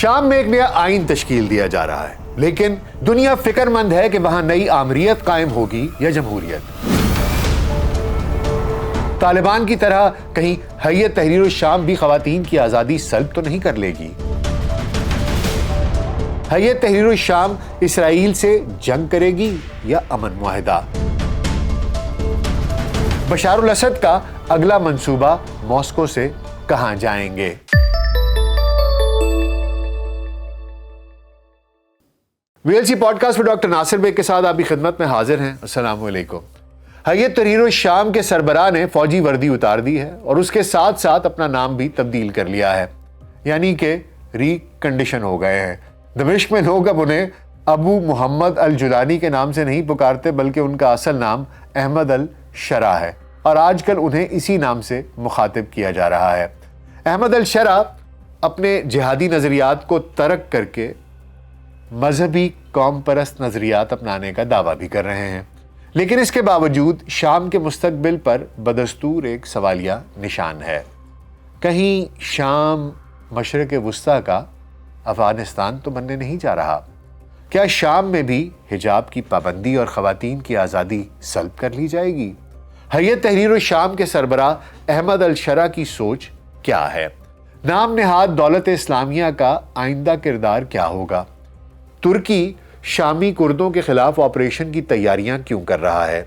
شام میں ایک نیا آئین تشکیل دیا جا رہا ہے، لیکن دنیا فکر مند ہے کہ وہاں نئی آمریت قائم ہوگی یا جمہوریت۔ طالبان کی طرح کہیں حیت تحریر الشام بھی خواتین کی آزادی سلب تو نہیں کر لے گی؟ حیت تحریر الشام اسرائیل سے جنگ کرے گی یا امن معاہدہ؟ بشار الاسد کا اگلا منصوبہ ماسکو سے کہاں جائیں گے؟ VLC پوڈ کاسٹ میں ڈاکٹر ناصر بیگ کے ساتھ آپ کی خدمت میں حاضر ہیں۔ السلام علیکم۔ حیت تحریر الشام کے سربراہ نے فوجی وردی اتار دی ہے اور اس کے ساتھ ساتھ اپنا نام بھی تبدیل کر لیا ہے، یعنی کہ ری کنڈیشن ہو گئے ہیں۔ دمشق میں لوگ اب انہیں ابو محمد الجولانی کے نام سے نہیں پکارتے، بلکہ ان کا اصل نام احمد الشرع ہے اور آج کل انہیں اسی نام سے مخاطب کیا جا رہا ہے۔ احمد الشرع اپنے جہادی نظریات کو ترک کر کے مذہبی قوم پرست نظریات اپنانے کا دعویٰ بھی کر رہے ہیں، لیکن اس کے باوجود شام کے مستقبل پر بدستور ایک سوالیہ نشان ہے۔ کہیں شام مشرق وسطیٰ کا افغانستان تو بننے نہیں جا رہا؟ کیا شام میں بھی حجاب کی پابندی اور خواتین کی آزادی سلب کر لی جائے گی؟ حیت تحریر الشام کے سربراہ احمد الشرع کی سوچ کیا ہے؟ نام نہاد دولت اسلامیہ کا آئندہ کردار کیا ہوگا؟ ترکی شامی کردوں کے خلاف آپریشن کی تیاریاں کیوں کر رہا ہے؟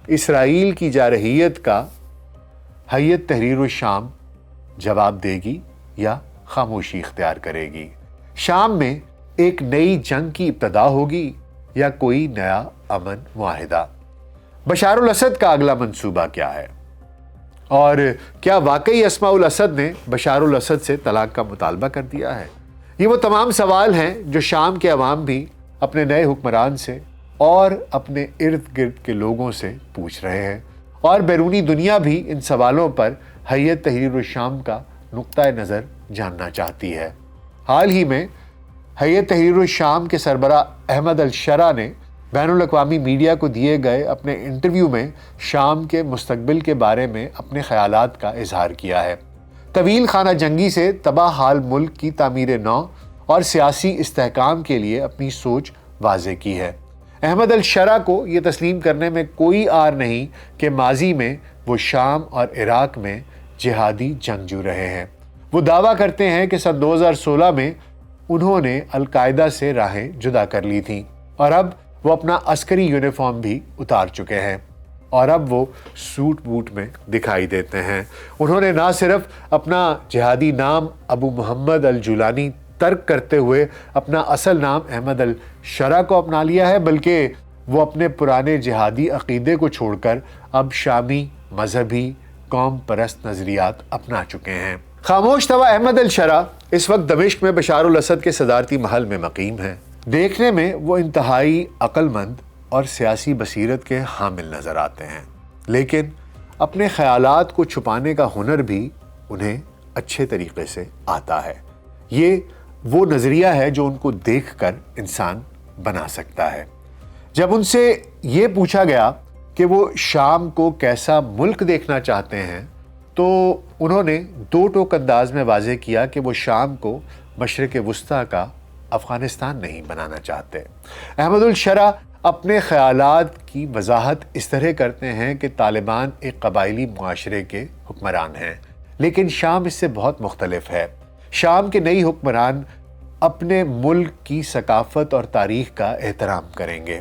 اسرائیل کی جارحیت کا حیت تحریر الشام جواب دے گی یا خاموشی اختیار کرے گی؟ شام میں ایک نئی جنگ کی ابتدا ہوگی یا کوئی نیا امن معاہدہ؟ بشار الاسد کا اگلا منصوبہ کیا ہے؟ اور کیا واقعی اسماء الاسد نے بشار الاسد سے طلاق کا مطالبہ کر دیا ہے؟ یہ وہ تمام سوال ہیں جو شام کے عوام بھی اپنے نئے حکمران سے اور اپنے ارد گرد کے لوگوں سے پوچھ رہے ہیں، اور بیرونی دنیا بھی ان سوالوں پر حیت تحریر الشام کا نقطہ نظر جاننا چاہتی ہے۔ حال ہی میں حیت تحریر الشام کے سربراہ احمد الشرع نے بین الاقوامی میڈیا کو دیے گئے اپنے انٹرویو میں شام کے مستقبل کے بارے میں اپنے خیالات کا اظہار کیا ہے۔ طویل خانہ جنگی سے تباہ حال ملک کی تعمیر نو اور سیاسی استحکام کے لیے اپنی سوچ واضح کی ہے۔ احمد الشرع کو یہ تسلیم کرنے میں کوئی آر نہیں کہ ماضی میں وہ شام اور عراق میں جہادی جنگجو رہے ہیں۔ وہ دعویٰ کرتے ہیں کہ سن 2016 میں انہوں نے القاعدہ سے راہیں جدا کر لی تھیں اور اب وہ اپنا عسکری یونیفارم بھی اتار چکے ہیں اور اب وہ سوٹ بوٹ میں دکھائی دیتے ہیں۔ انہوں نے نہ صرف اپنا جہادی نام ابو محمد الجولانی ترک کرتے ہوئے اپنا اصل نام احمد الشرع کو اپنا لیا ہے، بلکہ وہ اپنے پرانے جہادی عقیدے کو چھوڑ کر اب شامی مذہبی قوم پرست نظریات اپنا چکے ہیں۔ خاموش طوا احمد الشرع اس وقت دمشق میں بشار الاسد کے صدارتی محل میں مقیم ہیں۔ دیکھنے میں وہ انتہائی عقل مند اور سیاسی بصیرت کے حامل نظر آتے ہیں، لیکن اپنے خیالات کو چھپانے کا ہنر بھی انہیں اچھے طریقے سے آتا ہے۔ یہ وہ نظریہ ہے جو ان کو دیکھ کر انسان بنا سکتا ہے۔ جب ان سے یہ پوچھا گیا کہ وہ شام کو کیسا ملک دیکھنا چاہتے ہیں تو انہوں نے دو ٹوک انداز میں واضح کیا کہ وہ شام کو مشرق وسطیٰ کا افغانستان نہیں بنانا چاہتے۔ احمد الشرع اپنے خیالات کی وضاحت اس طرح کرتے ہیں کہ طالبان ایک قبائلی معاشرے کے حکمران ہیں، لیکن شام اس سے بہت مختلف ہے۔ شام کے نئی حکمران اپنے ملک کی ثقافت اور تاریخ کا احترام کریں گے۔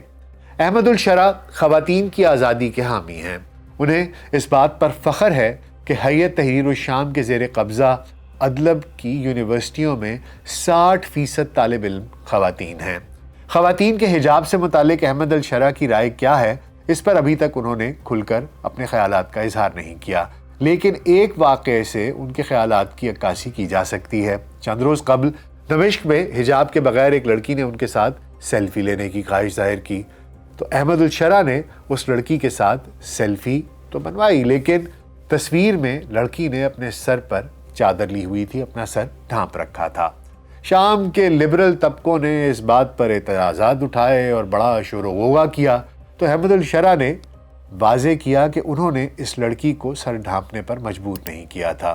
احمد الشرع خواتین کی آزادی کے حامی ہیں۔ انہیں اس بات پر فخر ہے کہ حیت تحریر الشام کے زیر قبضہ ادلب کی یونیورسٹیوں میں 60% طالب علم خواتین ہیں۔ خواتین کے حجاب سے متعلق احمد الشرع کی رائے کیا ہے، اس پر ابھی تک انہوں نے کھل کر اپنے خیالات کا اظہار نہیں کیا، لیکن ایک واقعے سے ان کے خیالات کی عکاسی کی جا سکتی ہے۔ چند روز قبل دمشق میں حجاب کے بغیر ایک لڑکی نے ان کے ساتھ سیلفی لینے کی خواہش ظاہر کی، تو احمد الشرع نے اس لڑکی کے ساتھ سیلفی تو بنوائی، لیکن تصویر میں لڑکی نے اپنے سر پر چادر لی ہوئی تھی، اپنا سر ڈھانپ رکھا تھا۔ شام کے لبرل طبقوں نے اس بات پر اعتراضات اٹھائے اور بڑا شور و غوغا کیا، تو احمد الشرع نے واضح کیا کہ انہوں نے اس لڑکی کو سر ڈھانپنے پر مجبور نہیں کیا تھا۔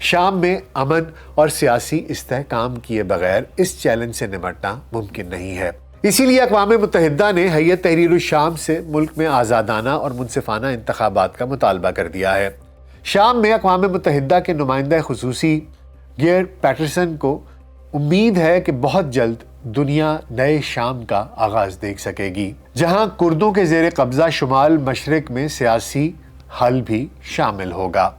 شام میں امن اور سیاسی استحکام کیے بغیر اس چیلنج سے نمٹنا ممکن نہیں ہے۔ اسی لیے اقوام متحدہ نے ہیئت تحریر الشام سے ملک میں آزادانہ اور منصفانہ انتخابات کا مطالبہ کر دیا ہے۔ شام میں اقوام متحدہ کے نمائندہ خصوصی گیئر پیٹرسن کو امید ہے کہ بہت جلد دنیا نئے شام کا آغاز دیکھ سکے گی، جہاں کردوں کے زیر قبضہ شمال مشرق میں سیاسی حل بھی شامل ہوگا۔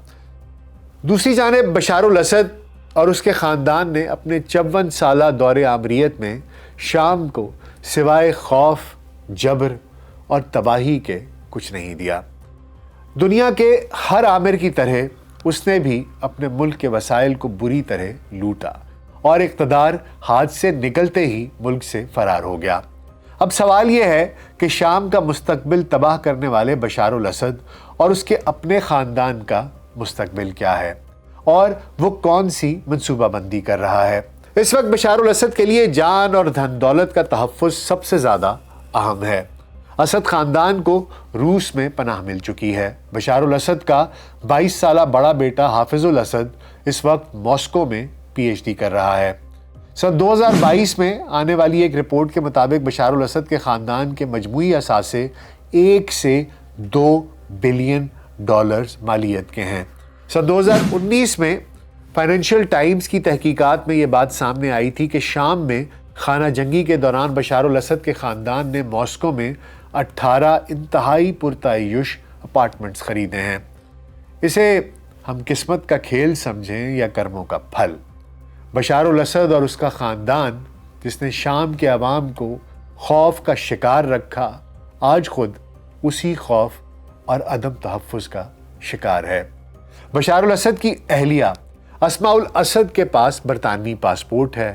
دوسری جانب بشار الاسد اور اس کے خاندان نے اپنے 54 سالہ دور آمریت میں شام کو سوائے خوف، جبر اور تباہی کے کچھ نہیں دیا۔ دنیا کے ہر آمر کی طرح اس نے بھی اپنے ملک کے وسائل کو بری طرح لوٹا اور اقتدار ہاتھ سے نکلتے ہی ملک سے فرار ہو گیا۔ اب سوال یہ ہے کہ شام کا مستقبل تباہ کرنے والے بشار الاسد اور اس کے اپنے خاندان کا مستقبل کیا ہے اور وہ کون سی منصوبہ بندی کر رہا ہے؟ اس وقت بشار الاسد کے لیے جان اور دھن دولت کا تحفظ سب سے زیادہ اہم ہے۔ اسد خاندان کو روس میں پناہ مل چکی ہے۔ بشار الاسد کا 22 سالہ بڑا بیٹا حافظ الاسد اس وقت ماسکو میں پی ایچ ڈی کر رہا ہے۔ سن 2022 میں آنے والی ایک رپورٹ کے مطابق بشار الاسد کے خاندان کے مجموعی اثاثے 1 سے 2 بلین ڈالرز مالیت کے ہیں۔ سن 2019 میں فائنینشیل ٹائمز کی تحقیقات میں یہ بات سامنے آئی تھی کہ شام میں خانہ جنگی کے دوران بشار الاسد کے خاندان نے ماسکو میں 18 انتہائی پرتعیش اپارٹمنٹس خریدے ہیں۔ اسے ہم قسمت کا کھیل سمجھیں یا کرموں کا پھل، بشار الاسد اور اس کا خاندان جس نے شام کے عوام کو خوف کا شکار رکھا، آج خود اسی خوف اور عدم تحفظ کا شکار ہے۔ بشار الاسد کی اہلیہ اسماء الاسد کے پاس برطانوی پاسپورٹ ہے،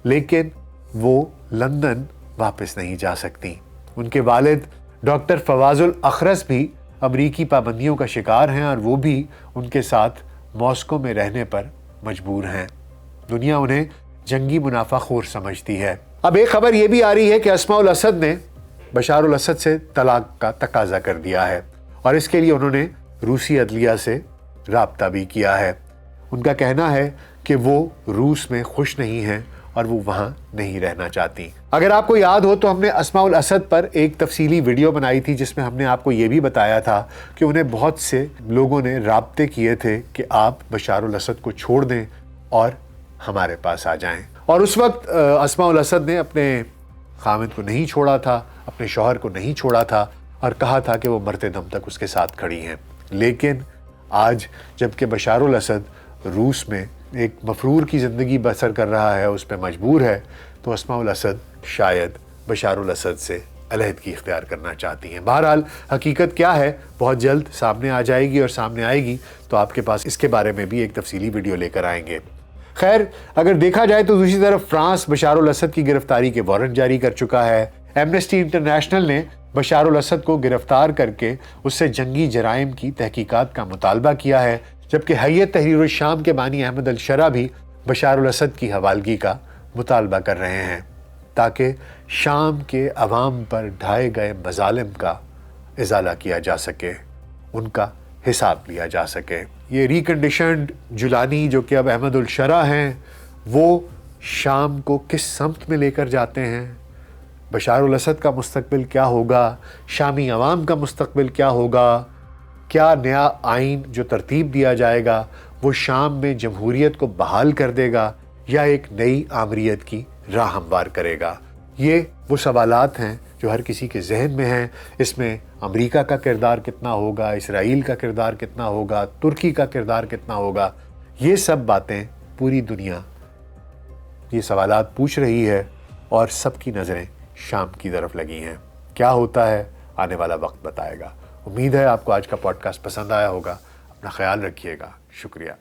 لیکن وہ لندن واپس نہیں جا سکتی۔ ان کے والد ڈاکٹر فواز الاخرس بھی امریکی پابندیوں کا شکار ہیں اور وہ بھی ان کے ساتھ ماسکو میں رہنے پر مجبور ہیں۔ دنیا انہیں جنگی منافع خور سمجھتی ہے۔ اب ایک خبر یہ بھی آ رہی ہے کہ اسماء الاسد نے بشار الاسد سے طلاق کا تقاضا کر دیا ہے اور اس کے لیے انہوں نے روسی عدلیہ سے رابطہ بھی کیا ہے۔ ان کا کہنا ہے کہ وہ روس میں خوش نہیں ہیں اور وہ وہاں نہیں رہنا چاہتی۔ اگر آپ کو یاد ہو تو ہم نے اسماء الاسد پر ایک تفصیلی ویڈیو بنائی تھی جس میں ہم نے آپ کو یہ بھی بتایا تھا کہ انہیں بہت سے لوگوں نے رابطے کیے تھے کہ آپ بشار الاسد کو چھوڑ دیں اور ہمارے پاس آ جائیں، اور اس وقت اسماء الاسد نے اپنے خاوند کو نہیں چھوڑا تھا، اپنے شوہر کو نہیں چھوڑا تھا اور کہا تھا کہ وہ مرتے دم تک اس کے ساتھ کھڑی ہیں۔ لیکن آج جب کہ بشار الاسد روس میں ایک مفرور کی زندگی بسر کر رہا ہے، اس پہ مجبور ہے، تو اسماء الاسد شاید بشار الاسد سے علیحدگی اختیار کرنا چاہتی ہیں۔ بہرحال حقیقت کیا ہے بہت جلد سامنے آ جائے گی، اور سامنے آئے گی تو آپ کے پاس اس کے بارے میں بھی ایک تفصیلی ویڈیو لے کر آئیں گے۔ خیر، اگر دیکھا جائے تو دوسری طرف فرانس بشار الاسد کی گرفتاری کے وارنٹ جاری کر چکا ہے۔ ایمنسٹی انٹرنیشنل نے بشار الاسد کو گرفتار کر کے اس سے جنگی جرائم کی تحقیقات کا مطالبہ کیا ہے، جبکہ ہیئت تحریر الشام کے بانی احمد الشرع بھی بشار الاسد کی حوالگی کا مطالبہ کر رہے ہیں تاکہ شام کے عوام پر ڈھائے گئے مظالم کا ازالہ کیا جا سکے، ان کا حساب لیا جا سکے۔ یہ ریکنڈیشنڈ جولانی جو کہ اب احمد الشرع ہیں، وہ شام کو کس سمت میں لے کر جاتے ہیں؟ بشار الاسد کا مستقبل کیا ہوگا؟ شامی عوام کا مستقبل کیا ہوگا؟ کیا نیا آئین جو ترتیب دیا جائے گا وہ شام میں جمہوریت کو بحال کر دے گا یا ایک نئی آمریت کی راہ ہموار کرے گا؟ یہ وہ سوالات ہیں جو ہر کسی کے ذہن میں ہیں۔ اس میں امریکہ کا کردار کتنا ہوگا، اسرائیل کا کردار کتنا ہوگا، ترکی کا کردار کتنا ہوگا، یہ سب باتیں پوری دنیا یہ سوالات پوچھ رہی ہے اور سب کی نظریں شام کی طرف لگی ہیں۔ کیا ہوتا ہے آنے والا وقت بتائے گا۔ امید ہے آپ کو آج کا پوڈ کاسٹ پسند آیا ہوگا۔ اپنا خیال رکھیے گا۔ شکریہ۔